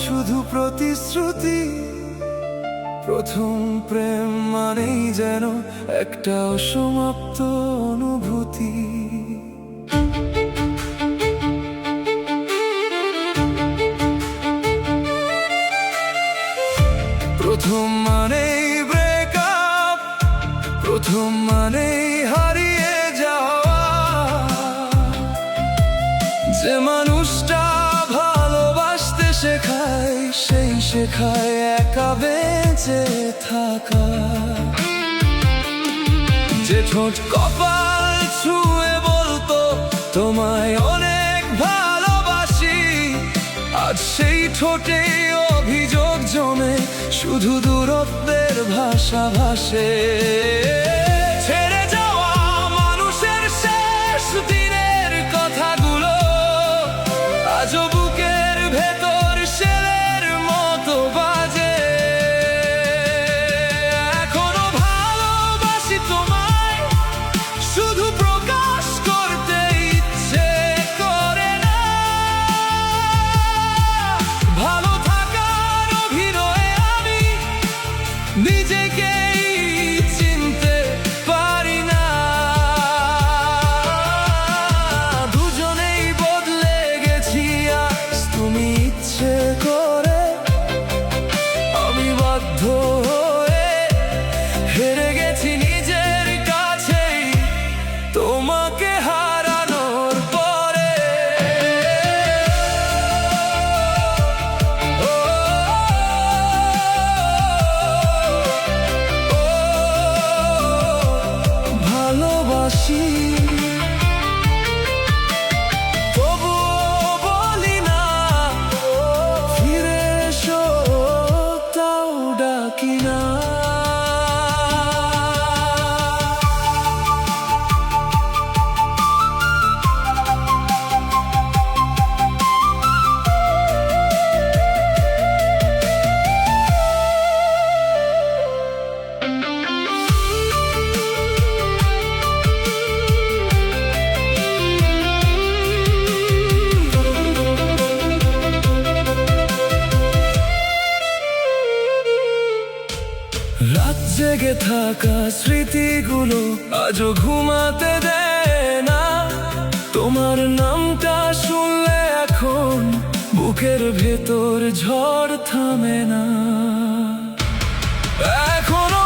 শুধু প্রতিশ্রুতি। প্রথম প্রেম মানেই যেন একটা অসমাপ্ত অনুভূতি। প্রথম মানেই ব্রেকআপ, প্রথম মানেই হারিয়ে যাওয়া। যে মানুষটা ভালোবাসতে শেখায়, সেই শেখায় একা বেঁচে থাকা। যে ঠোঁট কপাল ছুঁয়ে বলতো তোমায় অনেক ভালোবাসি, আজ সেই ঠোঁটে অভিযোগ জমে, শুধু দূরত্বের ভাষা ভাসে। ছেড়ে যাওয়া মানুষের শেষ দিনের কথাগুলো আজও বুকের ভেতর শেলের মতো বাজে। এখনো ভালোবাসি তোমায়, শুধু প্রকাশ করতে ইচ্ছে করে না। ভালো থাকার অভিনয়ে আমি নিজেকেই চিনতে পারি না। দুজনেই বদলে গেছি আজ, তুমি ইচ্ছে করে, আমি বাধ্য হয়ে হেরে গেছি নিজের কাছেই, তোমাকে হারানোর পরে। ভালোবাসি তবুও বলি না, ফিরে এসো তাও ডাকি না। রাত জেগে থাকা স্মৃতিগুলো আজও ঘুমাতে দেয় না। তোমার নামটা শুনলে এখন বুকের ভেতর ঝড় থামে না। এখনো